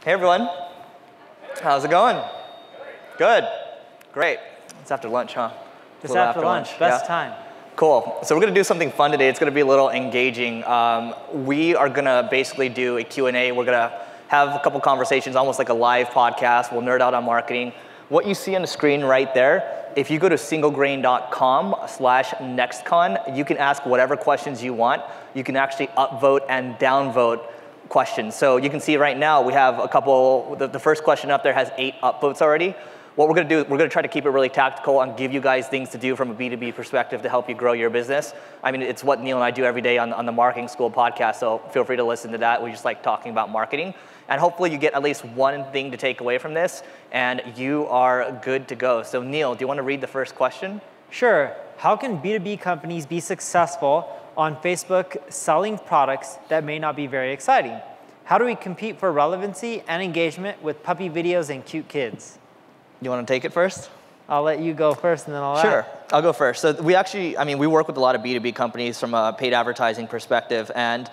Hey everyone, how's it going? Good, great. It's after lunch, huh? It's after lunch, best time. Cool, so we're gonna do something fun today. It's gonna be a little engaging. We are gonna basically do a Q&A. We're gonna have a couple conversations, almost like a live podcast. We'll nerd out on marketing. What you see on the screen right there, if you go to singlegrain.com/NextCon, you can ask whatever questions you want. You can actually upvote and downvote questions. So you can see right now we have a couple, the first question up there has 8 upvotes already. What we're gonna do, we're gonna try to keep it really tactical and give you guys things to do from a B2B perspective to help you grow your business. I mean, it's what Neil and I do every day on the Marketing School podcast, so feel free to listen to that. We just like talking about marketing. And hopefully you get at least one thing to take away from this, and you are good to go. So Neil, do you wanna read the first question? Sure. How can B2B companies be successful on Facebook selling products that may not be very exciting? How do we compete for relevancy and engagement with puppy videos and cute kids? You want to take it first? I'll let you go first and then I'll Sure, I'll go first. So we actually, we work with a lot of B2B companies from a paid advertising perspective, and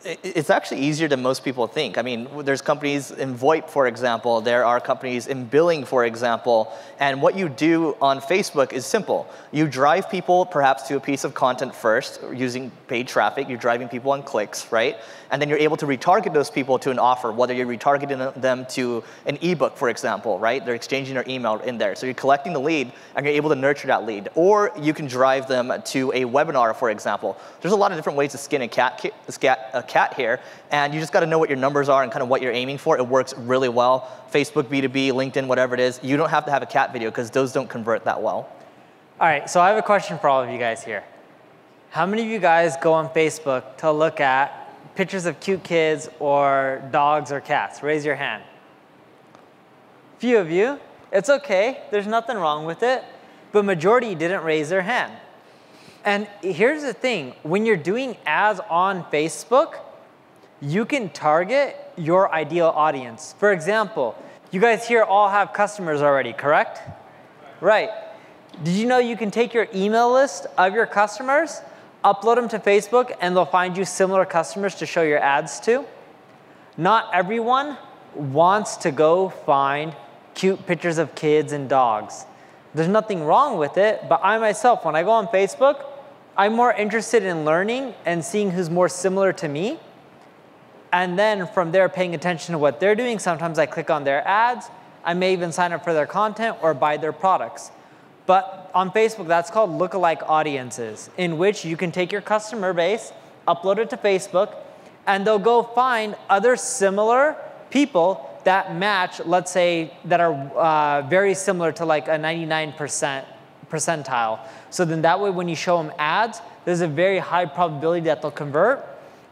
it's actually easier than most people think. I mean, there's companies in VoIP, for example. There are companies in billing, for example. And what you do on Facebook is simple. You drive people perhaps to a piece of content first using paid traffic. You're driving people on clicks, right? And then you're able to retarget those people to an offer, whether you're retargeting them to an ebook, for example, right? They're exchanging their email in there. So you're collecting the lead and you're able to nurture that lead. Or you can drive them to a webinar, for example. There's a lot of different ways to skin a cat here, and you just got to know what your numbers are and kind of what you're aiming for. It works really well. Facebook, B2B, LinkedIn, whatever it is, you don't have to have a cat video because those don't convert that well. All right, so I have a question for all of you guys here. How many of you guys go on Facebook to look at pictures of cute kids or dogs or cats? Raise your hand. Few of you. It's okay. There's nothing wrong with it. But majority didn't raise their hand. And here's the thing. When you're doing ads on Facebook, you can target your ideal audience. For example, you guys here all have customers already, correct? Right. Did you know you can take your email list of your customers, upload them to Facebook, and they'll find you similar customers to show your ads to? Not everyone wants to go find cute pictures of kids and dogs. There's nothing wrong with it, but I myself, when I go on Facebook, I'm more interested in learning and seeing who's more similar to me. And then from there, paying attention to what they're doing. Sometimes I click on their ads. I may even sign up for their content or buy their products. But on Facebook, that's called lookalike audiences, in which you can take your customer base, upload it to Facebook, and they'll go find other similar people that match, let's say, that are very similar to like a 99% percentile. So then that way when you show them ads, there's a very high probability that they'll convert.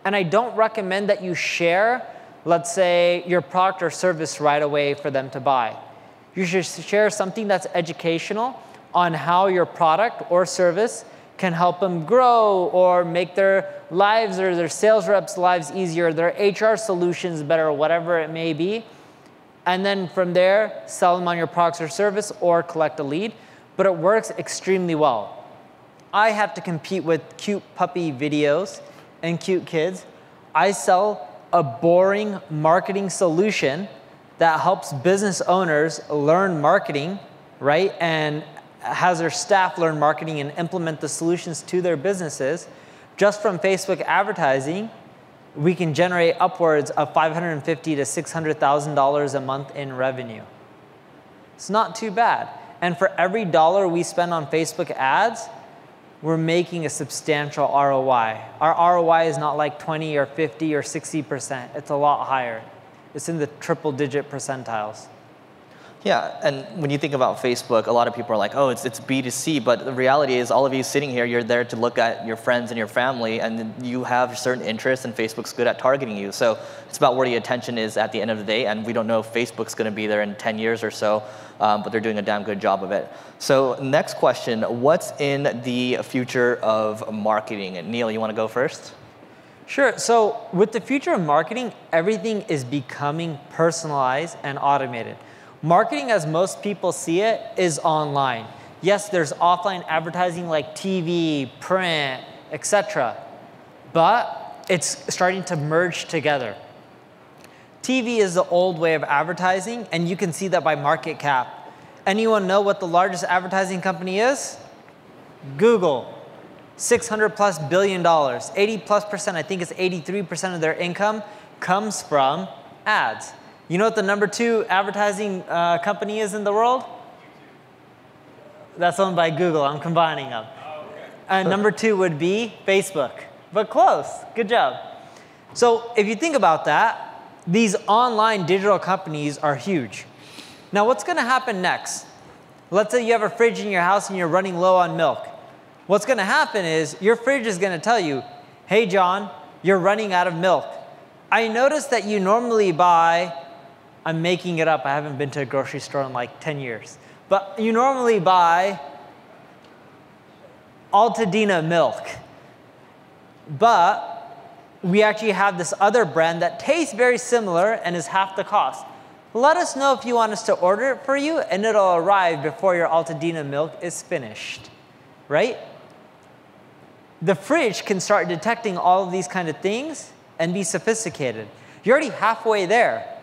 And I don't recommend that you share, let's say, your product or service right away for them to buy. You should share something that's educational on how your product or service can help them grow or make their lives or their sales reps' lives easier, their HR solutions better, whatever it may be. And then from there, sell them on your products or service or collect a lead. But it works extremely well. I have to compete with cute puppy videos and cute kids. I sell a boring marketing solution that helps business owners learn marketing, right? And has their staff learn marketing and implement the solutions to their businesses. Just from Facebook advertising, we can generate upwards of $550,000 to $600,000 a month in revenue. It's not too bad. And for every dollar we spend on Facebook ads, we're making a substantial ROI. Our ROI is not like 20 or 50 or 60%. It's a lot higher. It's in the triple-digit percentiles. Yeah, and when you think about Facebook, a lot of people are like, oh, it's B2C, but the reality is all of you sitting here, you're there to look at your friends and your family, and you have certain interests, and Facebook's good at targeting you. So it's about where the attention is at the end of the day, and we don't know if Facebook's going to be there in 10 years or so, but they're doing a damn good job of it. So next question, what's in the future of marketing? And Neil, you want to go first? Sure. So with the future of marketing, everything is becoming personalized and automated. Marketing, as most people see it, is online. Yes, there's offline advertising like TV, print, etc. But it's starting to merge together. TV is the old way of advertising, and you can see that by market cap. Anyone know what the largest advertising company is? Google. $600+ billion. 80+%, I think it's 83% of their income comes from ads. You know what the number 2 advertising company is in the world? That's owned by Google. I'm combining them. Number 2 would be Facebook. But close. Good job. So if you think about that, these online digital companies are huge. Now what's going to happen next? Let's say you have a fridge in your house and you're running low on milk. What's going to happen is your fridge is going to tell you, hey, John, you're running out of milk. I noticed that you normally buy, I'm making it up, I haven't been to a grocery store in like 10 years, but you normally buy Altadena milk. But we actually have this other brand that tastes very similar and is half the cost. Let us know if you want us to order it for you, and it'll arrive before your Altadena milk is finished, right? The fridge can start detecting all of these kind of things and be sophisticated. You're already halfway there.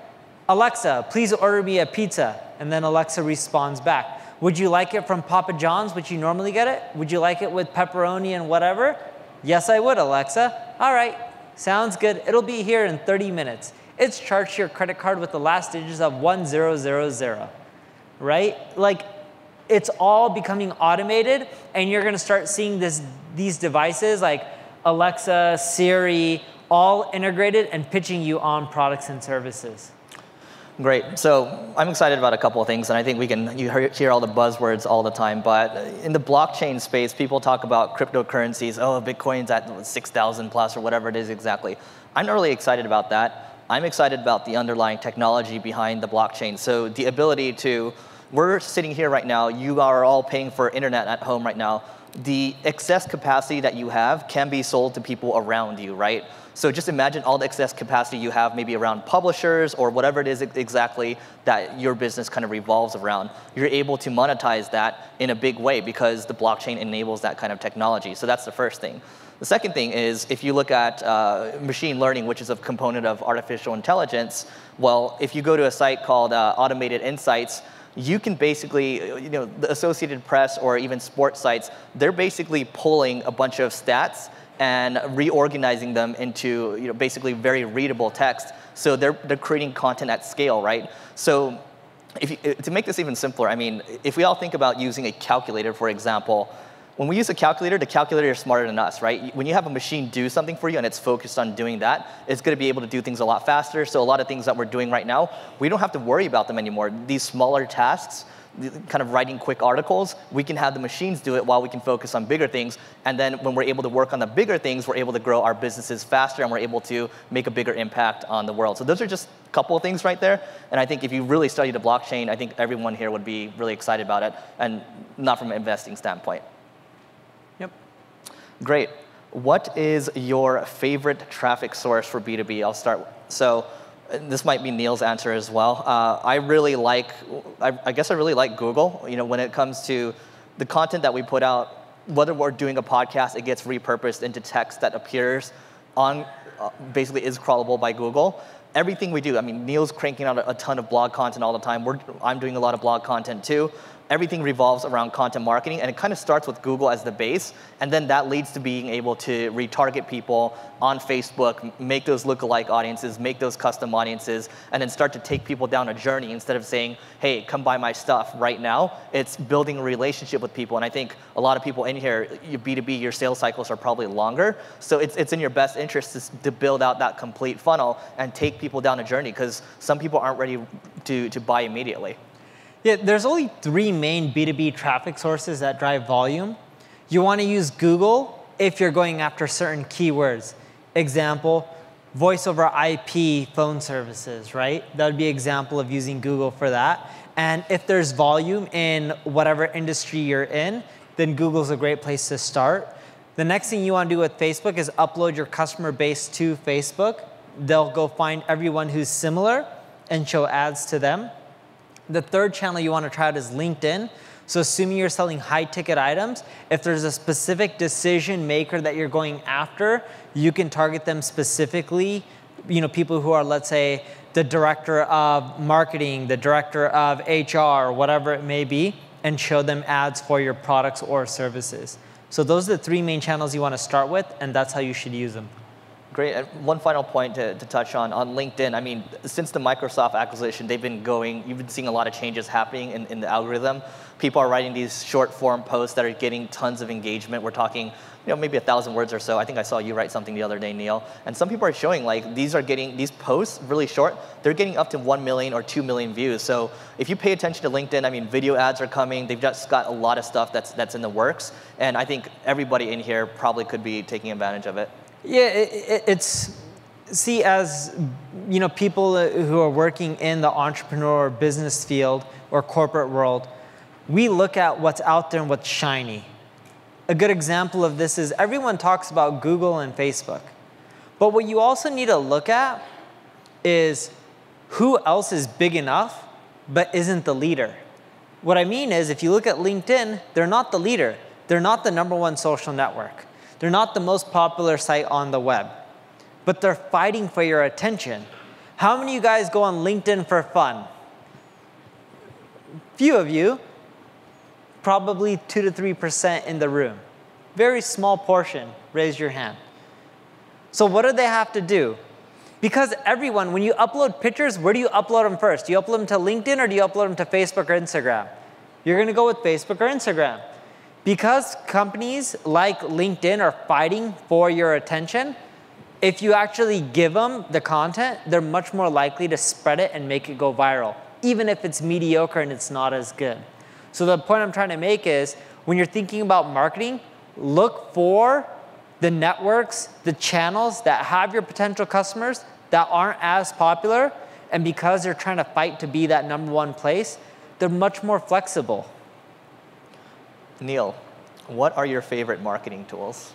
Alexa, please order me a pizza. And then Alexa responds back. Would you like it from Papa John's, which you normally get it? Would you like it with pepperoni and whatever? Yes, I would, Alexa. All right, sounds good. It'll be here in 30 minutes. It's charged to your credit card with the last digits of 1000, right? Like, it's all becoming automated, and you're going to start seeing these devices like Alexa, Siri, all integrated and pitching you on products and services. Great. So I'm excited about a couple of things, and I think you hear all the buzzwords all the time. But in the blockchain space, people talk about cryptocurrencies. Oh, Bitcoin's at 6,000 plus or whatever it is exactly. I'm not really excited about that. I'm excited about the underlying technology behind the blockchain. So the ability to, we're sitting here right now, you are all paying for internet at home right now. The excess capacity that you have can be sold to people around you, right? So just imagine all the excess capacity you have maybe around publishers or whatever it is exactly that your business kind of revolves around. You're able to monetize that in a big way because the blockchain enables that kind of technology. So that's the first thing. The second thing is if you look at machine learning, which is a component of artificial intelligence, well, if you go to a site called Automated Insights, you can basically, the Associated Press or even sports sites, they're basically pulling a bunch of stats and reorganizing them into basically very readable text. So they're creating content at scale, right? So to make this even simpler, I mean, if we all think about using a calculator, for example, when we use a calculator, the calculator is smarter than us, right? When you have a machine do something for you and it's focused on doing that, it's going to be able to do things a lot faster. So a lot of things that we're doing right now, we don't have to worry about them anymore. These smaller tasks, kind of writing quick articles, we can have the machines do it while we can focus on bigger things. And then when we're able to work on the bigger things, we're able to grow our businesses faster and we're able to make a bigger impact on the world. So those are just a couple of things right there. And I think if you really study the blockchain, I think everyone here would be really excited about it, and not from an investing standpoint. Yep. Great. What is your favorite traffic source for B2B? I'll start. So this might be Neil's answer as well. I really like, I guess I really like Google. When it comes to the content that we put out, whether we're doing a podcast, it gets repurposed into text that appears on, basically is crawlable by Google. Everything we do, I mean, Neil's cranking out a ton of blog content all the time. I'm doing a lot of blog content too. Everything revolves around content marketing, and it kind of starts with Google as the base, and then that leads to being able to retarget people on Facebook, make those lookalike audiences, make those custom audiences, and then start to take people down a journey instead of saying, hey, come buy my stuff right now. It's building a relationship with people, and I think a lot of people in here, your B2B, your sales cycles are probably longer, so it's in your best interest to build out that complete funnel and take people down a journey, because some people aren't ready to buy immediately. Yeah, there's only 3 main B2B traffic sources that drive volume. You want to use Google if you're going after certain keywords. Example, voice over IP phone services, right? That would be an example of using Google for that. And if there's volume in whatever industry you're in, then Google's a great place to start. The next thing you want to do with Facebook is upload your customer base to Facebook. They'll go find everyone who's similar and show ads to them. The third channel you want to try out is LinkedIn. So assuming you're selling high-ticket items, if there's a specific decision maker that you're going after, you can target them specifically. People who are, let's say, the director of marketing, the director of HR, whatever it may be, and show them ads for your products or services. So those are the 3 main channels you want to start with, and that's how you should use them. Great. And one final point to touch on LinkedIn. I mean, since the Microsoft acquisition, you've been seeing a lot of changes happening in the algorithm. People are writing these short form posts that are getting tons of engagement. We're talking, maybe 1,000 words or so. I think I saw you write something the other day, Neil. And some people are showing like these posts really short, they're getting up to 1 million or 2 million views. So if you pay attention to LinkedIn, I mean, video ads are coming. They've just got a lot of stuff that's in the works. And I think everybody in here probably could be taking advantage of it. Yeah, as people who are working in the entrepreneur business field or corporate world, we look at what's out there and what's shiny. A good example of this is everyone talks about Google and Facebook. But what you also need to look at is who else is big enough but isn't the leader. What I mean is if you look at LinkedIn, they're not the leader. They're not the #1 social network. They're not the most popular site on the web, but they're fighting for your attention. How many of you guys go on LinkedIn for fun? Few of you, probably 2 to 3% in the room. Very small portion, raise your hand. So what do they have to do? Because everyone, when you upload pictures, where do you upload them first? Do you upload them to LinkedIn or do you upload them to Facebook or Instagram? You're gonna go with Facebook or Instagram. Because companies like LinkedIn are fighting for your attention, if you actually give them the content, they're much more likely to spread it and make it go viral, even if it's mediocre and it's not as good. So the point I'm trying to make is, when you're thinking about marketing, look for the networks, the channels that have your potential customers that aren't as popular, and because they're trying to fight to be that #1 place, they're much more flexible. Neil, what are your favorite marketing tools?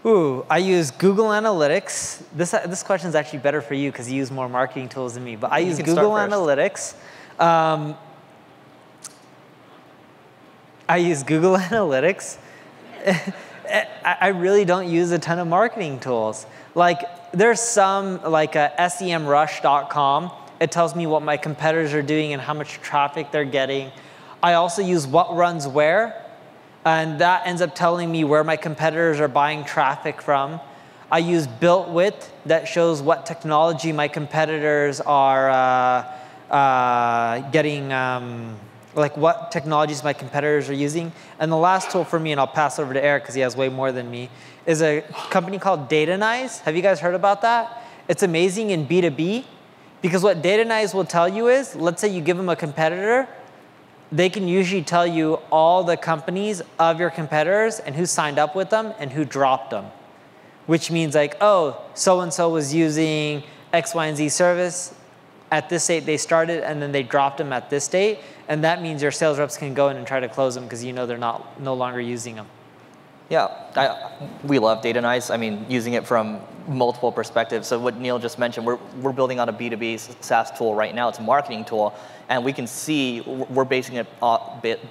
Ooh, I use Google Analytics. This question is actually better for you because you use more marketing tools than me, but I use Google Analytics. I use Google Analytics. I really don't use a ton of marketing tools. Like, there's some, like SEMrush.com. It tells me what my competitors are doing and how much traffic they're getting. I also use What Runs Where, and that ends up telling me where my competitors are buying traffic from. I use BuiltWith, that shows what technology my competitors are getting, like what technologies my competitors are using. And the last tool for me, and I'll pass over to Eric because he has way more than me, is a company called Datanyze. Have you guys heard about that? It's amazing in B2B because what Datanyze will tell you is, let's say you give them a competitor, they can usually tell you all the companies of your competitors and who signed up with them and who dropped them. Which means like, oh, so-and-so was using X, Y, and Z service. At this date they started and then they dropped them at this date. And that means your sales reps can go in and try to close them because you know they're no longer using them. Yeah, we love Datanyze. I mean, using it from multiple perspectives. So what Neil just mentioned, we're building on a B2B SaaS tool right now. It's a marketing tool, and we can see we're basing it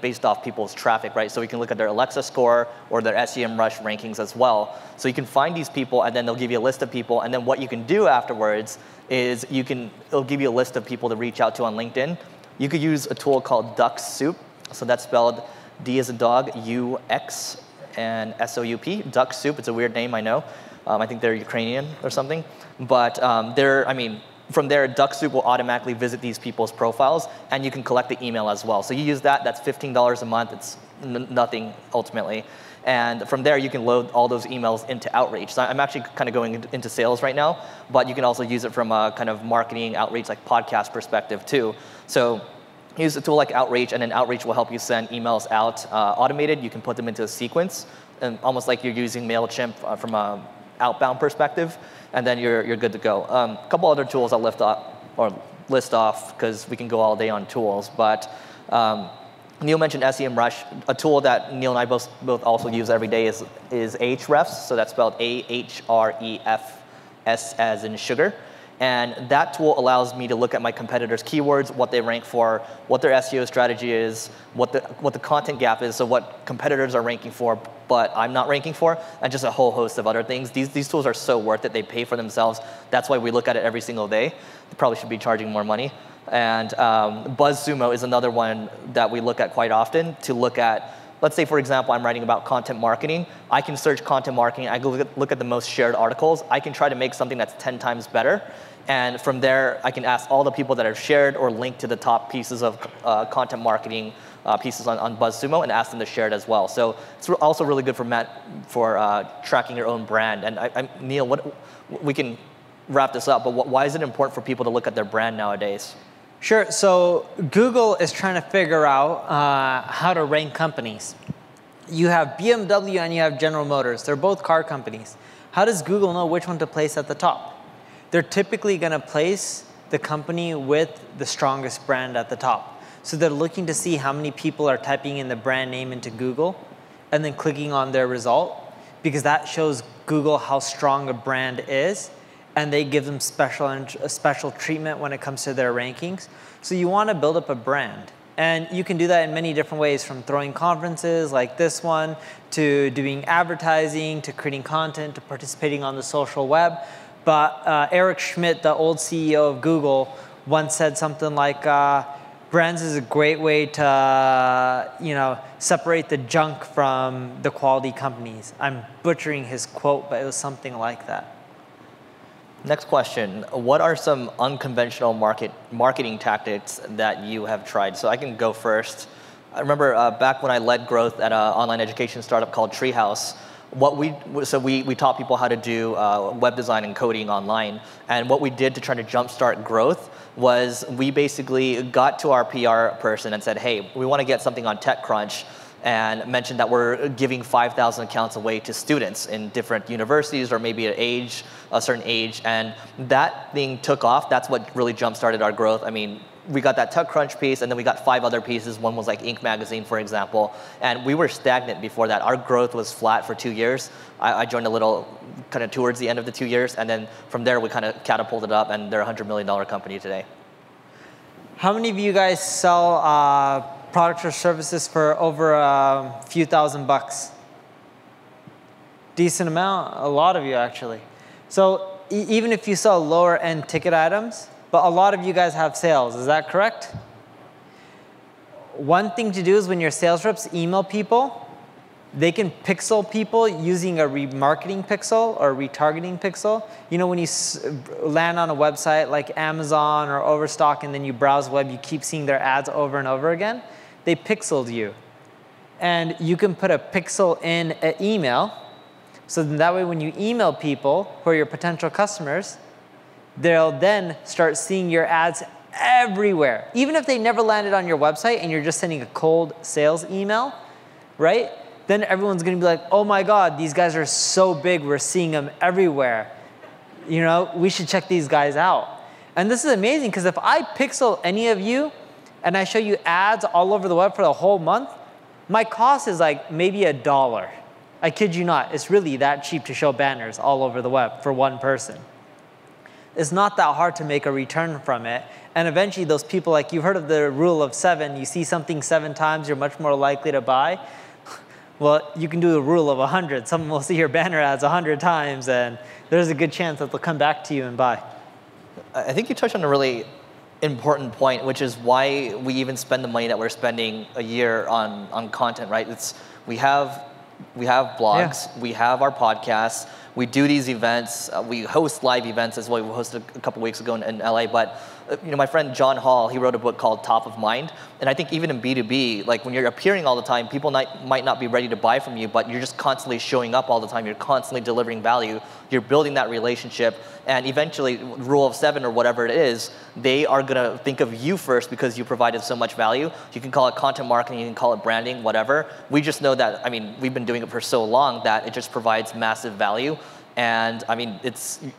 based off people's traffic, right? So we can look at their Alexa score or their SEMrush rankings as well. So you can find these people, and then they'll give you a list of people, and then what you can do afterwards is it'll give you a list of people to reach out to on LinkedIn. You could use a tool called Duck Soup. So that's spelled D as a dog, U-X, and S-O-U-P, Duck Soup. It's a weird name, I know. I think they're Ukrainian or something. But from there, Duck Soup will automatically visit these people's profiles, and you can collect the email as well. So you use that, that's $15 a month. It's nothing, ultimately. And from there, you can load all those emails into Outreach. So I'm actually kind of going into sales right now, but you can also use it from a kind of marketing outreach, like podcast perspective, too. So use a tool like Outreach, and then Outreach will help you send emails out automated. You can put them into a sequence, and almost like you're using MailChimp from an outbound perspective, and then you're good to go. A couple other tools I'll list off because we can go all day on tools. But Neil mentioned SEMrush. A tool that Neil and I both also use every day is Ahrefs. So that's spelled A-H-R-E-F-S as in sugar. And that tool allows me to look at my competitors' keywords, what they rank for, what their SEO strategy is, what the content gap is, so what competitors are ranking for, but I'm not ranking for, and just a whole host of other things. These tools are so worth it. They pay for themselves. That's why we look at it every single day. They probably should be charging more money. And BuzzSumo is another one that we look at quite often to look at. Let's say, for example, I'm writing about content marketing. I can search content marketing. I can look at the most shared articles. I can try to make something that's 10 times better. And from there, I can ask all the people that have shared or linked to the top pieces of content marketing pieces on BuzzSumo and ask them to share it as well. So it's also really good for tracking your own brand. And Neil, we can wrap this up, but why is it important for people to look at their brand nowadays? Sure. So Google is trying to figure out how to rank companies. You have BMW and you have General Motors. They're both car companies. How does Google know which one to place at the top? They're typically going to place the company with the strongest brand at the top. So they're looking to see how many people are typing in the brand name into Google and then clicking on their result, because that shows Google how strong a brand is, and they give them special treatment when it comes to their rankings. So you want to build up a brand. And you can do that in many different ways, from throwing conferences like this one, to doing advertising, to creating content, to participating on the social web. But Eric Schmidt, the old CEO of Google, once said something like, brands is a great way to separate the junk from the quality companies. I'm butchering his quote, but it was something like that. Next question. What are some unconventional marketing tactics that you have tried? So I can go first. I remember back when I led growth at an online education startup called Treehouse, we taught people how to do web design and coding online. And what we did to try to jumpstart growth was we basically got to our PR person and said, hey, we want to get something on TechCrunch, and mentioned that we're giving 5,000 accounts away to students in different universities or maybe a certain age. And that thing took off. That's what really jump-started our growth. I mean, we got that TechCrunch piece, and then we got 5 other pieces. One was like Inc. magazine, for example. And we were stagnant before that. Our growth was flat for 2 years. I joined a little kind of towards the end of the 2 years. And then from there, we kind of catapulted up, and they're a $100 million company today. How many of you guys sell products or services for over a few $1,000s? Decent amount, a lot of you actually. So even if you sell lower end ticket items, but a lot of you guys have sales, is that correct? One thing to do is when your sales reps email people, they can pixel people using a remarketing pixel or retargeting pixel. You know, when you land on a website like Amazon or Overstock and then you browse the web, you keep seeing their ads over and over again. They pixeled you. And you can put a pixel in an email. So then that way when you email people who are your potential customers, they'll then start seeing your ads everywhere. Even if they never landed on your website and you're just sending a cold sales email, right? Then everyone's gonna be like, oh my God, these guys are so big, we're seeing them everywhere. You know, we should check these guys out. And this is amazing, because if I pixel any of you and I show you ads all over the web for the whole month, my cost is like maybe $1. I kid you not, it's really that cheap to show banners all over the web for one person. It's not that hard to make a return from it. And eventually those people, like you've heard of the rule of 7, you see something 7 times, you're much more likely to buy. Well, you can do the rule of 100. Someone will see your banner ads 100 times, and there's a good chance that they'll come back to you and buy. I think you touched on a really important point, which is why we even spend the money that we're spending a year on content, right? We have blogs, yeah. We have our podcasts, we do these events, we host live events as well. We hosted a couple weeks ago in LA, but my friend John Hall, he wrote a book called Top of Mind. And I think even in B2B, like when you're appearing all the time, people might not be ready to buy from you, but you're just constantly showing up all the time. You're constantly delivering value. You're building that relationship. And eventually, rule of 7 or whatever it is, they are going to think of you first because you provided so much value. You can call it content marketing, you can call it branding, whatever. We just know that, I mean, we've been doing it for so long that it just provides massive value. And I mean,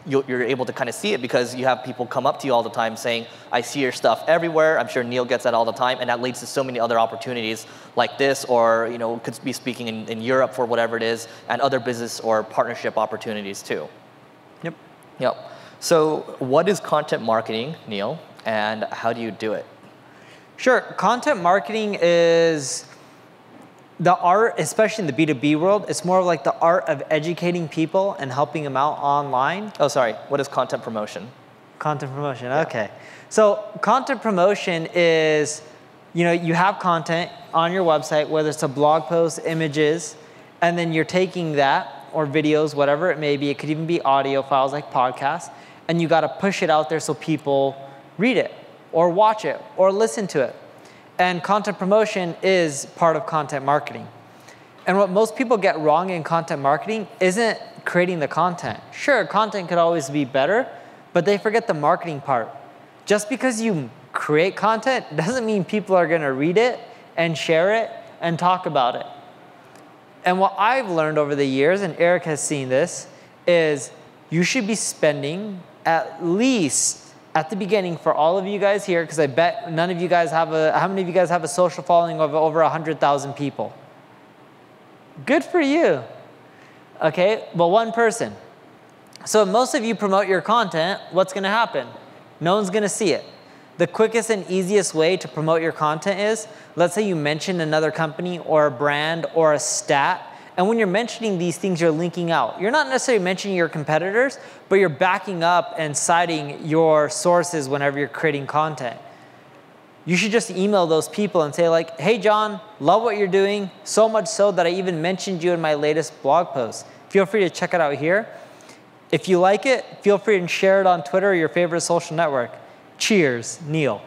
you're able to kind of see it because you have people come up to you all the time saying, I see your stuff everywhere. I'm sure Neil gets that all the time. And that leads to so many other opportunities like this, or could be speaking in Europe for whatever it is, and other business or partnership opportunities too. Yep. Yep. So what is content marketing, Neil, and how do you do it? Sure. Content marketing is the art, especially in the B2B world. It's more of like the art of educating people and helping them out online. Oh, sorry. What is content promotion? Content promotion, okay. So content promotion is, you have content on your website, whether it's a blog post, images, and then you're taking that, or videos, whatever it may be. It could even be audio files like podcasts, and you got to push it out there so people read it, or watch it, or listen to it. And content promotion is part of content marketing. And what most people get wrong in content marketing isn't creating the content. Sure, content could always be better, but they forget the marketing part. Just because you create content doesn't mean people are going to read it and share it and talk about it. And what I've learned over the years, and Eric has seen this, is you should be spending at least at the beginning, for all of you guys here, because I bet none of you guys have how many of you guys have a social following of over 100,000 people? Good for you. Okay, but one person. So most of you promote your content, what's going to happen? No one's going to see it. The quickest and easiest way to promote your content is, let's say you mention another company or a brand or a stat, and when you're mentioning these things, you're linking out. You're not necessarily mentioning your competitors, but you're backing up and citing your sources whenever you're creating content. You should just email those people and say like, hey John, love what you're doing, so much so that I even mentioned you in my latest blog post. Feel free to check it out here. If you like it, feel free to share it on Twitter or your favorite social network. Cheers, Neil.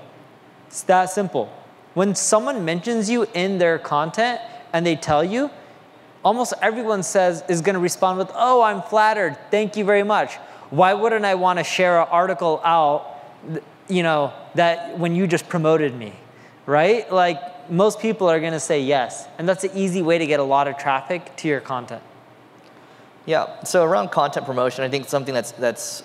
It's that simple. When someone mentions you in their content and they tell you, almost everyone is going to respond with, oh, I'm flattered. Thank you very much. Why wouldn't I want to share an article out, that when you just promoted me, right? Like most people are going to say yes. And that's an easy way to get a lot of traffic to your content. Yeah, so around content promotion, I think something that's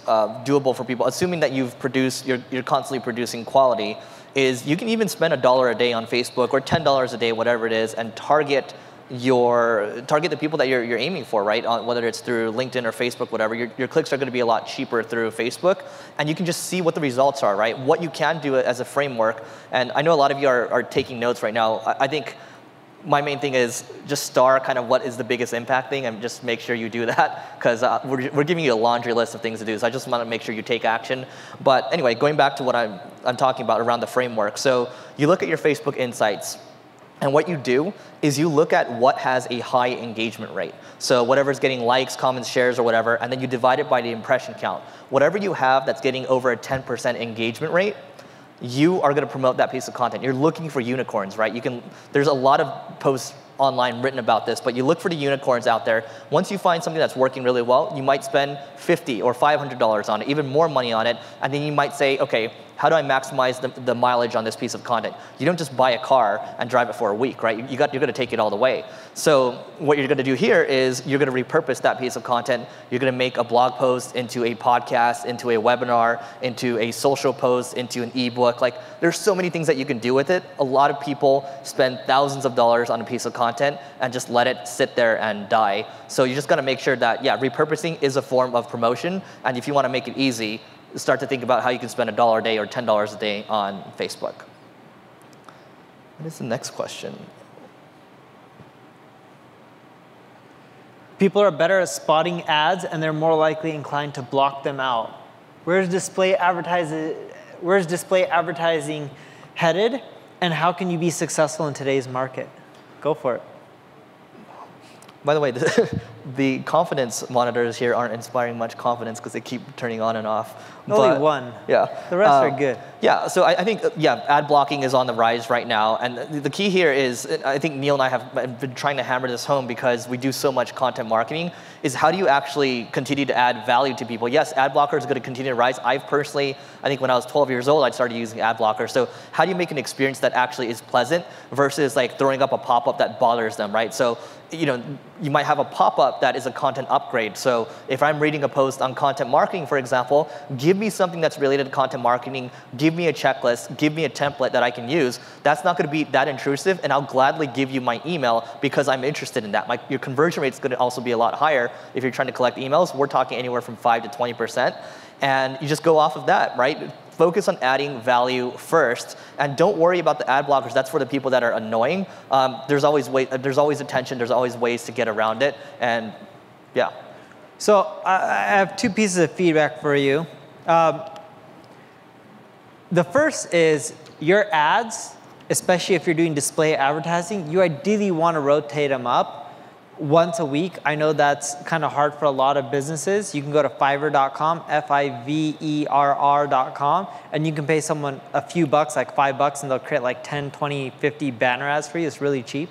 doable for people, assuming that you're constantly producing quality, is you can even spend $1 a day on Facebook or $10 a day, whatever it is, and target the people that you're aiming for, right? Whether it's through LinkedIn or Facebook, whatever, your clicks are going to be a lot cheaper through Facebook, and you can just see what the results are, right? What you can do as a framework, and I know a lot of you are taking notes right now. I think my main thing is just star kind of what is the biggest impact thing, and just make sure you do that, because we're giving you a laundry list of things to do, so I just want to make sure you take action. But anyway, going back to what I'm talking about around the framework. So you look at your Facebook Insights, and what you do is you look at what has a high engagement rate. So whatever's getting likes, comments, shares, or whatever, and then you divide it by the impression count. Whatever you have that's getting over a 10% engagement rate, you are going to promote that piece of content. You're looking for unicorns, right? There's a lot of posts online written about this, but you look for the unicorns out there. Once you find something that's working really well, you might spend $50 or $500 on it, even more money on it, and then you might say, okay, how do I maximize the mileage on this piece of content? You don't just buy a car and drive it for a week, right? You're going to take it all the way. So what you're going to do here is you're going to repurpose that piece of content. You're going to make a blog post into a podcast, into a webinar, into a social post, into an ebook. Like, there's so many things that you can do with it. A lot of people spend thousands of dollars on a piece of content and just let it sit there and die. So you just got to make sure that, yeah, repurposing is a form of promotion. And if you want to make it easy, start to think about how you can spend $1 a day or $10 a day on Facebook. What is the next question? People are better at spotting ads, and they're more likely inclined to block them out. Where's display advertising headed, and how can you be successful in today's market? Go for it. By the way, the confidence monitors here aren't inspiring much confidence because they keep turning on and off. Only one. Yeah. The rest are good. Yeah, so I think, yeah, ad blocking is on the rise right now. And the key here is, I think Neil and I have been trying to hammer this home because we do so much content marketing, is how do you actually continue to add value to people? Yes, ad blocker is going to continue to rise. I've personally, I think when I was 12 years old, I started using ad blocker. So how do you make an experience that actually is pleasant versus like throwing up a pop-up that bothers them, right? So, you might have a pop-up that is a content upgrade. So if I'm reading a post on content marketing, for example, give me something that's related to content marketing, give me a checklist, give me a template that I can use. That's not going to be that intrusive, and I'll gladly give you my email because I'm interested in that. Your conversion rate is going to also be a lot higher if you're trying to collect emails. We're talking anywhere from 5 to 20%. and you just go off of that, right? Focus on adding value first, and don't worry about the ad blockers. That's for the people that are annoying. There's always attention. There's always ways to get around it, and yeah. So I have two pieces of feedback for you. The first is your ads, especially if you're doing display advertising, you ideally want to rotate them up once a week. I know that's kind of hard for a lot of businesses. You can go to Fiverr.com, Fiverr.com, and you can pay someone a few bucks, like $5, and they'll create like 10, 20, 50 banner ads for you. It's really cheap.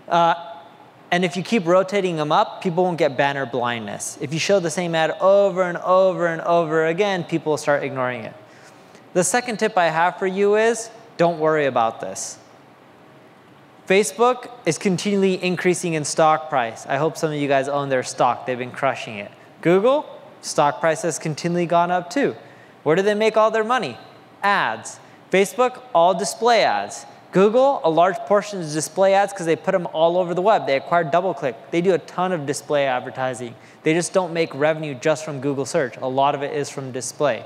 And if you keep rotating them up, people won't get banner blindness. If you show the same ad over and over and over again, people will start ignoring it. The second tip I have for you is, don't worry about this. Facebook is continually increasing in stock price. I hope some of you guys own their stock. They've been crushing it. Google, stock price has continually gone up too. Where do they make all their money? Ads. Facebook, all display ads. Google, a large portion is display ads because they put them all over the web. They acquired DoubleClick. They do a ton of display advertising. They just don't make revenue just from Google search. A lot of it is from display.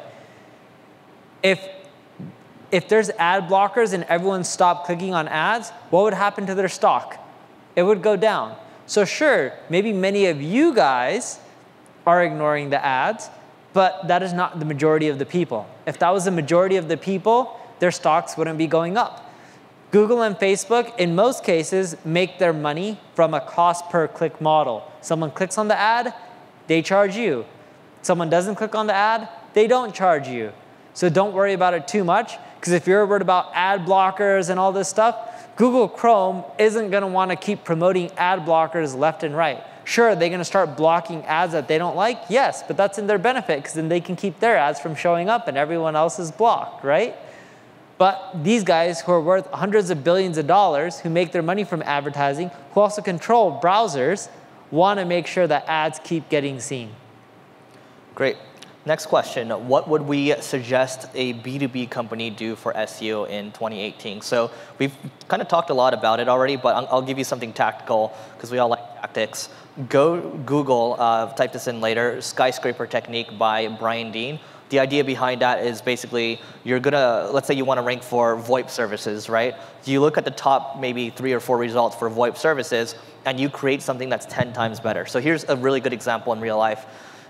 If there's ad blockers and everyone stopped clicking on ads, what would happen to their stock? It would go down. So sure, maybe many of you guys are ignoring the ads, but that is not the majority of the people. If that was the majority of the people, their stocks wouldn't be going up. Google and Facebook, in most cases, make their money from a cost per click model. Someone clicks on the ad, they charge you. Someone doesn't click on the ad, they don't charge you. So don't worry about it too much, because if you're worried about ad blockers and all this stuff, Google Chrome isn't going to want to keep promoting ad blockers left and right. Sure, they're going to start blocking ads that they don't like, yes, but that's in their benefit, because then they can keep their ads from showing up and everyone else is blocked, right? But these guys who are worth hundreds of billions of dollars, who make their money from advertising, who also control browsers, want to make sure that ads keep getting seen. Great. Next question, what would we suggest a B2B company do for SEO in 2018? So we've kind of talked a lot about it already, but I'll give you something tactical, because we all like tactics. Go Google, type this in later, Skyscraper Technique by Brian Dean. The idea behind that is basically, you're gonna, let's say you wanna rank for VoIP services, right? You look at the top maybe 3 or 4 results for VoIP services, and you create something that's 10 times better. So here's a really good example in real life.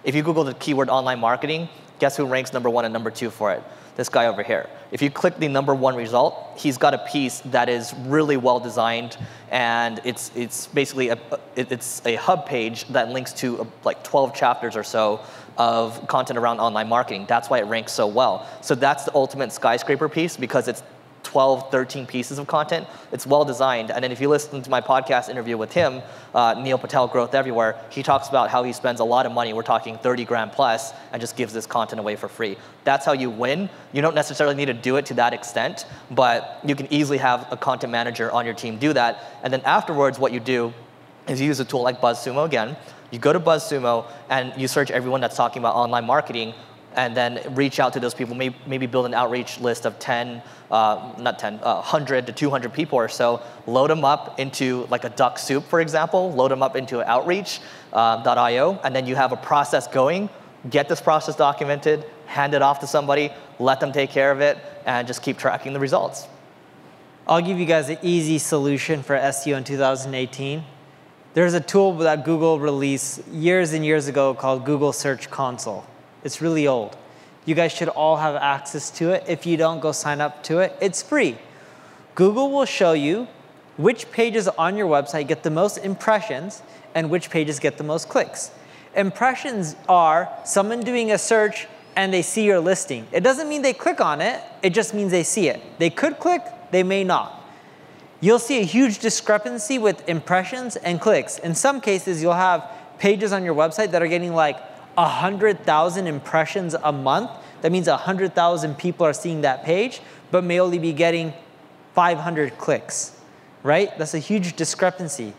If you Google the keyword online marketing, guess who ranks #1 and #2 for it? This guy over here. If you click the #1 result, he's got a piece that is really well designed, and it's basically it's a hub page that links to like 12 chapters or so of content around online marketing. That's why it ranks so well. So that's the ultimate skyscraper piece, because it's 12, 13 pieces of content. It's well designed. And then if you listen to my podcast interview with him, Neil Patel, Growth Everywhere, he talks about how he spends a lot of money, we're talking 30 grand plus, and just gives this content away for free. That's how you win. You don't necessarily need to do it to that extent, but you can easily have a content manager on your team do that. And then afterwards, what you do is you use a tool like BuzzSumo again. You go to BuzzSumo and you search everyone that's talking about online marketing, and then reach out to those people, maybe build an outreach list of 100 to 200 people or so, load them up into like a duck soup, for example, load them up into outreach.io, and then you have a process going, get this process documented, hand it off to somebody, let them take care of it, and just keep tracking the results. I'll give you guys an easy solution for SEO in 2018. There's a tool that Google released years and years ago called Google Search Console. It's really old. You guys should all have access to it. If you don't, go sign up to it. It's free. Google will show you which pages on your website get the most impressions and which pages get the most clicks. Impressions are someone doing a search and they see your listing. It doesn't mean they click on it. It just means they see it. They could click, they may not. You'll see a huge discrepancy with impressions and clicks. In some cases, you'll have pages on your website that are getting like 100,000 impressions a month. That means 100,000 people are seeing that page, but may only be getting 500 clicks, right? That's a huge discrepancy.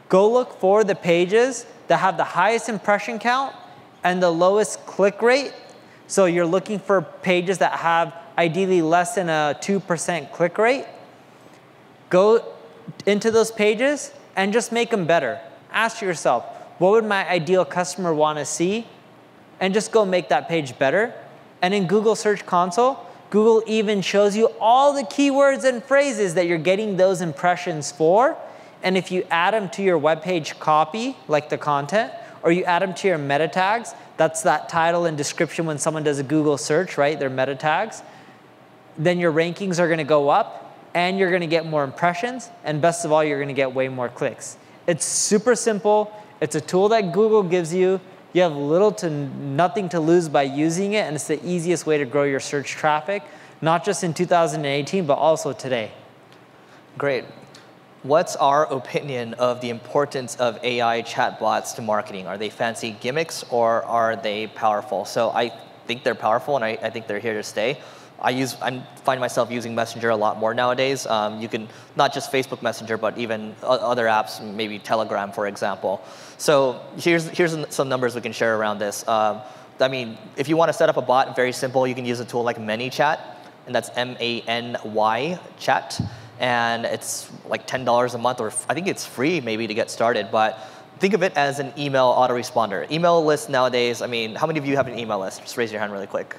Go look for the pages that have the highest impression count and the lowest click rate. So you're looking for pages that have ideally less than a 2% click rate. Go into those pages and just make them better. Ask yourself, what would my ideal customer want to see? and just go make that page better. And in Google Search Console, Google even shows you all the keywords and phrases that you're getting those impressions for. And if you add them to your web page copy, like the content, or you add them to your meta tags, that's that title and description when someone does a Google search, right? They're meta tags. Then your rankings are going to go up, and you're going to get more impressions, and best of all, you're going to get way more clicks. It's super simple. It's a tool that Google gives you. You have little to nothing to lose by using it, and it's the easiest way to grow your search traffic, not just in 2018, but also today. Great. What's our opinion of the importance of AI chatbots to marketing? Are they fancy gimmicks, or are they powerful? So I think they're powerful, and I think they're here to stay. I find myself using Messenger a lot more nowadays. You can, not just Facebook Messenger, but even other apps, maybe Telegram, for example. So here's some numbers we can share around this. I mean, if you want to set up a bot, very simple. You can use a tool like ManyChat, and that's M-A-N-Y chat. And it's like $10 a month, or I think it's free maybe to get started. But think of it as an email autoresponder. Email list nowadays, I mean, how many of you have an email list? Just raise your hand really quick.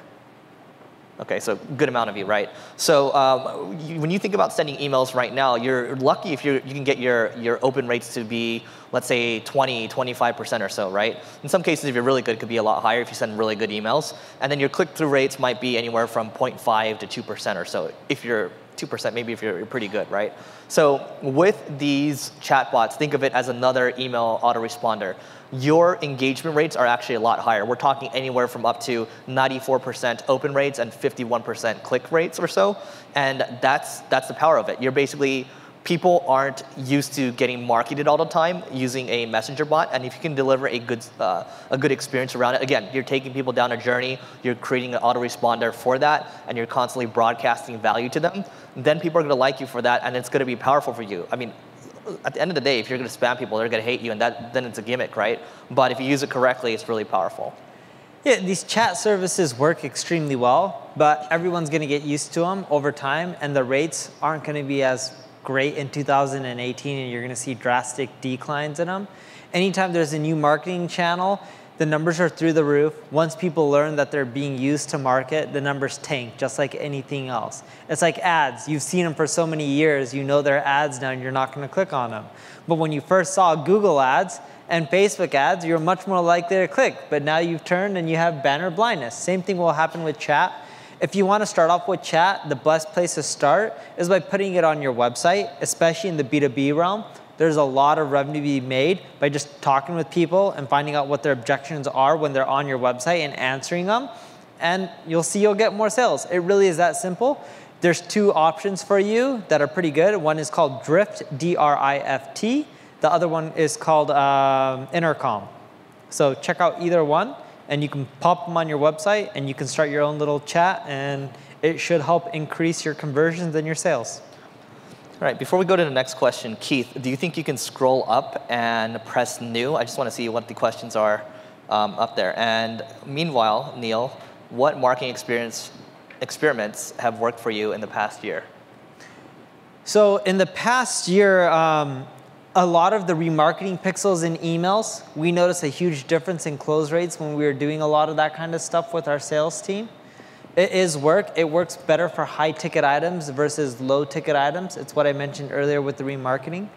Okay, so good amount of you, right? So when you think about sending emails right now, you're lucky if you can get your open rates to be, let's say, 20, 25% or so, right? In some cases, if you're really good, it could be a lot higher if you send really good emails. And then your click-through rates might be anywhere from 0.5 to 2% or so. If you're 2%, maybe if you're pretty good, right? So with these chatbots, think of it as another email autoresponder. Your engagement rates are actually a lot higher. We're talking anywhere from up to 94% open rates and 51% click rates or so. And that's the power of it. You're basically, people aren't used to getting marketed all the time using a messenger bot. And if you can deliver a good experience around it, again, you're taking people down a journey, you're creating an autoresponder for that, and you're constantly broadcasting value to them, then people are going to like you for that, and it's going to be powerful for you. I mean, at the end of the day, if you're going to spam people, they're going to hate you, and then it's a gimmick, right? But if you use it correctly, it's really powerful. Yeah, these chat services work extremely well, but everyone's going to get used to them over time, and the rates aren't going to be as great in 2018, and you're going to see drastic declines in them. Anytime there's a new marketing channel, the numbers are through the roof. Once people learn that they're being used to market, the numbers tank, just like anything else. It's like ads. You've seen them for so many years. You know they're ads now, and you're not going to click on them. But when you first saw Google ads and Facebook ads, you're much more likely to click. But now you've turned and you have banner blindness. Same thing will happen with chat. If you want to start off with chat, the best place to start is by putting it on your website, especially in the B2B realm. There's a lot of revenue to be made by just talking with people and finding out what their objections are when they're on your website and answering them. And you'll see you'll get more sales. It really is that simple. There's two options for you that are pretty good. One is called Drift, D-R-I-F-T. The other one is called Intercom. So check out either one, and you can pop them on your website, and you can start your own little chat, and it should help increase your conversions and your sales. All right, before we go to the next question, Keith, do you think you can scroll up and press new? I just want to see what the questions are up there. And meanwhile, Neil, what marketing experiments have worked for you in the past year? So in the past year, a lot of the remarketing pixels in emails, we noticed a huge difference in close rates when we were doing a lot of that kind of stuff with our sales team. It is work. It works better for high ticket items versus low ticket items. It's what I mentioned earlier with the remarketing.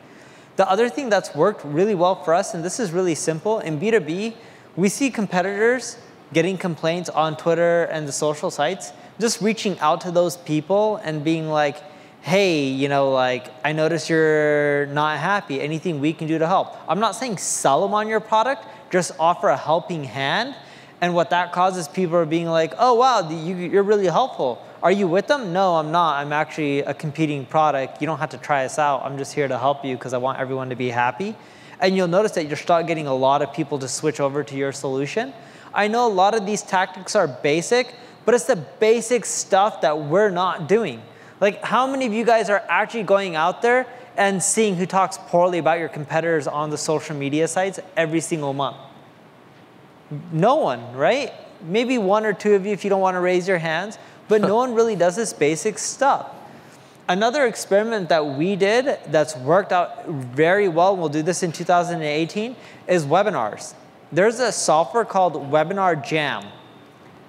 The other thing that's worked really well for us, and this is really simple, in B2B, we see competitors getting complaints on Twitter and the social sites, just reaching out to those people and being like, hey, you know, like, I notice you're not happy. Anything we can do to help? I'm not saying sell them on your product, just offer a helping hand. And what that causes, people are being like, oh, wow, you're really helpful. Are you with them? No, I'm not. I'm actually a competing product. You don't have to try us out. I'm just here to help you because I want everyone to be happy. And you'll notice that you'll start getting a lot of people to switch over to your solution. I know a lot of these tactics are basic, but it's the basic stuff that we're not doing. Like, how many of you guys are actually going out there and seeing who talks poorly about your competitors on the social media sites every single month? No one, right? Maybe one or two of you if you don't want to raise your hands, but no one really does this basic stuff. Another experiment that we did that's worked out very well, and we'll do this in 2018, is webinars. there's a software called Webinar Jam.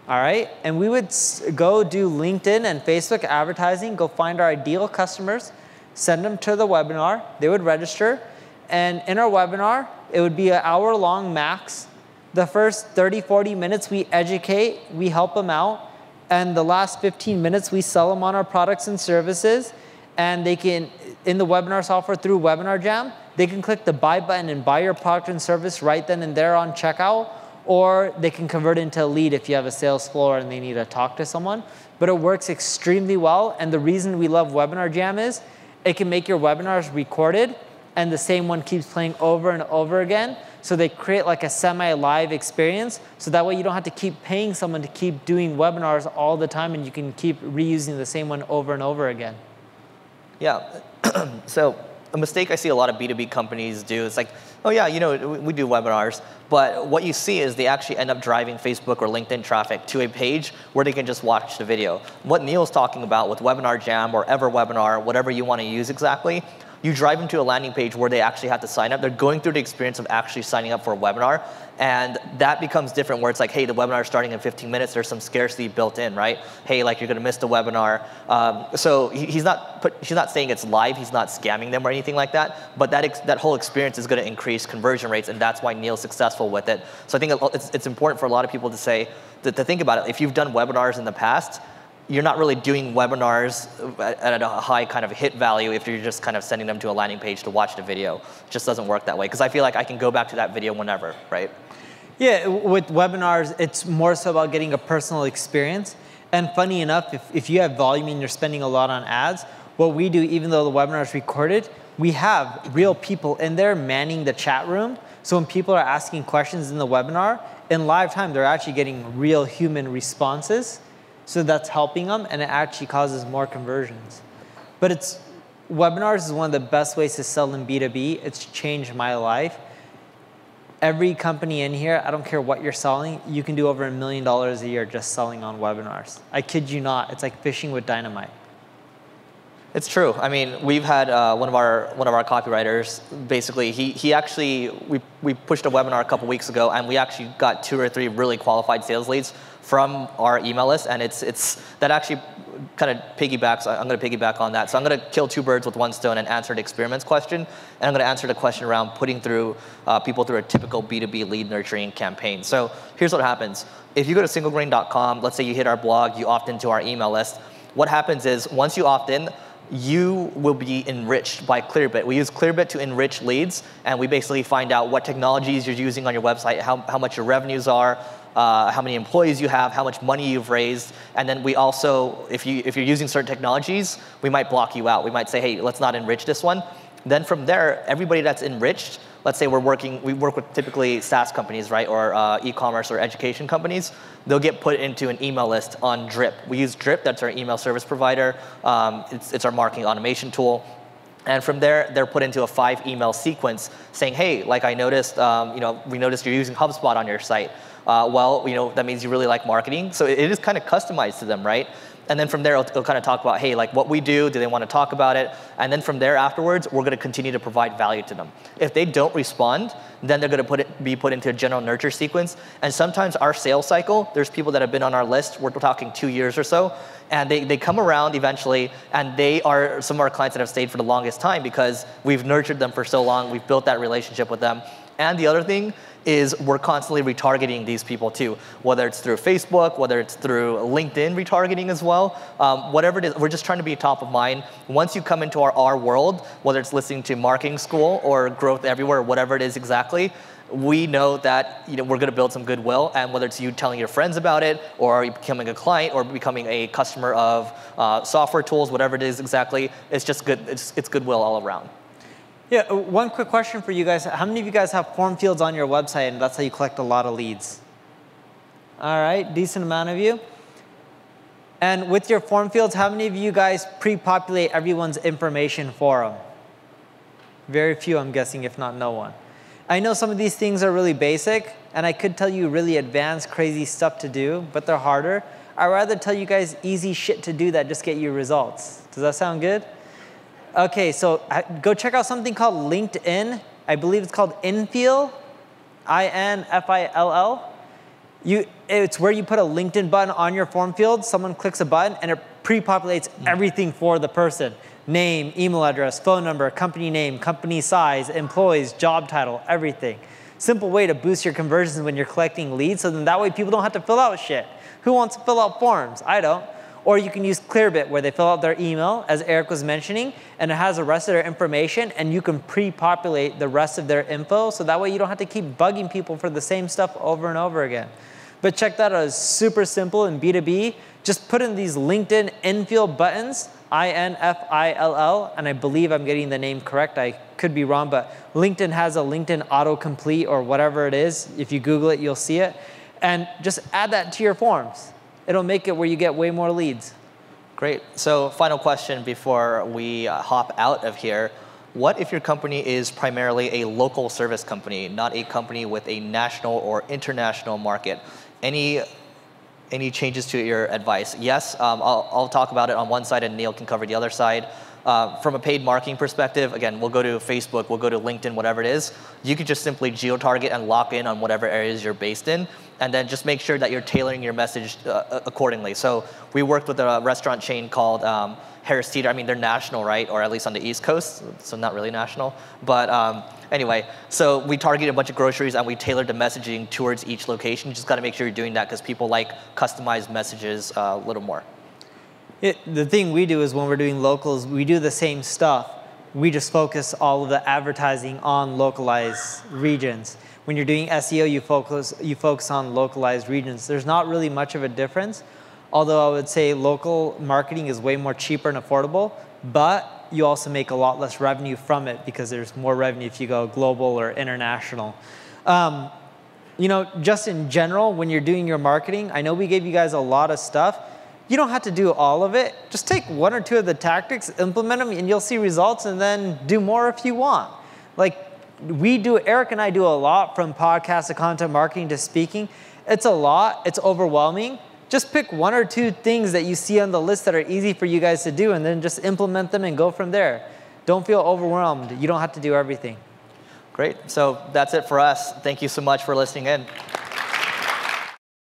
All right, and we would go do LinkedIn and Facebook advertising, go find our ideal customers, send them to the webinar, they would register, and in our webinar, it would be an hour-long max. The first 30, 40 minutes we educate, we help them out, and the last 15 minutes we sell them on our products and services, and they can, in the webinar software through Webinar Jam, they can click the buy button and buy your product and service right then and there on checkout, or they can convert it into a lead if you have a sales floor and they need to talk to someone. But it works extremely well, and the reason we love Webinar Jam is it can make your webinars recorded, and the same one keeps playing over and over again. So they create like a semi-live experience, so that way you don't have to keep paying someone to keep doing webinars all the time, and you can keep reusing the same one over and over again. Yeah, so a mistake I see a lot of B2B companies do is like, oh yeah, you know, we do webinars, but what you see is they actually end up driving Facebook or LinkedIn traffic to a page where they can just watch the video. What Neil's talking about with Webinar Jam or EverWebinar, whatever you want to use exactly, you drive them to a landing page where they actually have to sign up. They're going through the experience of actually signing up for a webinar, and that becomes different where it's like, hey, the webinar is starting in 15 minutes. There's some scarcity built in, right? Hey, like you're going to miss the webinar. So he's not saying it's live. He's not scamming them or anything like that. But that whole experience is going to increase conversion rates, and that's why Neil's successful with it. So I think it's important for a lot of people to say, to think about it. If you've done webinars in the past, you're not really doing webinars at a high kind of hit value if you're just kind of sending them to a landing page to watch the video. It just doesn't work that way, because I feel like I can go back to that video whenever, right? Yeah, with webinars, it's more so about getting a personal experience. And funny enough, if you have volume and you're spending a lot on ads, what we do, even though the webinar is recorded, we have real people in there manning the chat room. So when people are asking questions in the webinar, in live time, they're actually getting real human responses. So that's helping them, and it actually causes more conversions. But webinars is one of the best ways to sell in B2B. It's changed my life. Every company in here, I don't care what you're selling, you can do over $1 million a year just selling on webinars. I kid you not, it's like fishing with dynamite. It's true. I mean, we've had one of our copywriters. Basically, we pushed a webinar a couple weeks ago, and we actually got 2 or 3 really qualified sales leads from our email list, and that actually kind of piggybacks. I'm going to piggyback on that. So I'm going to kill 2 birds with 1 stone and answer the experiments question, and I'm going to answer the question around putting through people through a typical B2B lead nurturing campaign. So here's what happens. If you go to singlegrain.com, let's say you hit our blog, you opt into our email list. What happens is once you opt in, you will be enriched by Clearbit. We use Clearbit to enrich leads, and we basically find out what technologies you're using on your website, how much your revenues are, how many employees you have, how much money you've raised, and then we also, if you're using certain technologies, we might block you out. We might say, hey, let's not enrich this one. Then from there, everybody that's enriched, let's say we work with typically SaaS companies, right, or e-commerce or education companies, they'll get put into an email list on Drip. We use Drip, that's our email service provider. It's our marketing automation tool. And from there, they're put into a 5 email sequence saying, hey, like I noticed, we noticed you're using HubSpot on your site. Well, that means you really like marketing. So it is kind of customized to them, right? And then from there, it'll kind of talk about, hey, like what we do they want to talk about it? And then from there afterwards, we're going to continue to provide value to them. If they don't respond, then they're going to be put into a general nurture sequence. And sometimes our sales cycle, there's people that have been on our list, we're talking 2 years or so, and they come around eventually, and they are some of our clients that have stayed for the longest time because we've nurtured them for so long, we've built that relationship with them. And the other thing is we're constantly retargeting these people too, whether it's through Facebook, whether it's through LinkedIn retargeting as well, whatever it is, we're just trying to be top of mind. Once you come into our world, whether it's listening to marketing school or growth everywhere, whatever it is exactly, we know that we're going to build some goodwill, and whether it's you telling your friends about it, or becoming a client, or becoming a customer of software tools, whatever it is exactly, it's just good. It's goodwill all around. Yeah, one quick question for you guys. How many of you guys have form fields on your website, and that's how you collect a lot of leads? All right, decent amount of you. And with your form fields, how many of you guys pre-populate everyone's information for them? Very few, I'm guessing, if not no one. I know some of these things are really basic, and I could tell you really advanced, crazy stuff to do, but they're harder. I'd rather tell you guys easy shit to do that just get you results. Does that sound good? Okay, so go check out something called LinkedIn. I believe it's called Infeel. INFILL. It's where you put a LinkedIn button on your form field, someone clicks a button, and it pre-populates everything for the person. Name, email address, phone number, company name, company size, employees, job title, everything. Simple way to boost your conversions when you're collecting leads, so then that way people don't have to fill out shit. Who wants to fill out forms? I don't. Or you can use Clearbit, where they fill out their email, as Eric was mentioning, and it has the rest of their information, and you can pre-populate the rest of their info, so that way you don't have to keep bugging people for the same stuff over and over again. But check that out, it's super simple in B2B. Just put in these LinkedIn infill buttons, INFILL, and I believe I'm getting the name correct. I could be wrong, but LinkedIn has a LinkedIn autocomplete or whatever it is. If you Google it, you'll see it. And just add that to your forms. It'll make it where you get way more leads. Great. So final question before we hop out of here. What if your company is primarily a local service company, not a company with a national or international market? Any changes to your advice? Yes, I'll talk about it on one side and Neil can cover the other side. From a paid marketing perspective, again, we'll go to Facebook, we'll go to LinkedIn, whatever it is. You can just simply geo-target and lock in on whatever areas you're based in, and then just make sure that you're tailoring your message accordingly. So we worked with a restaurant chain called Harris Teeter. I mean, they're national, right? Or at least on the East Coast, so not really national. But anyway, so we targeted a bunch of groceries and we tailored the messaging towards each location. You just got to make sure you're doing that because people like customized messages a little more. The thing we do is when we're doing locals, we do the same stuff. We just focus all of the advertising on localized regions. When you're doing SEO, you focus on localized regions. There's not really much of a difference, although I would say local marketing is way more cheaper and affordable, but you also make a lot less revenue from it because there's more revenue if you go global or international. You know, just in general, when you're doing your marketing, I know we gave you guys a lot of stuff. You don't have to do all of it. Just take one or two of the tactics, implement them, and you'll see results, and then do more if you want. Like Eric and I do a lot, from podcast to content marketing to speaking. It's a lot, it's overwhelming. Just pick one or two things that you see on the list that are easy for you guys to do, and then just implement them and go from there. Don't feel overwhelmed. You don't have to do everything. Great, so that's it for us. Thank you so much for listening in.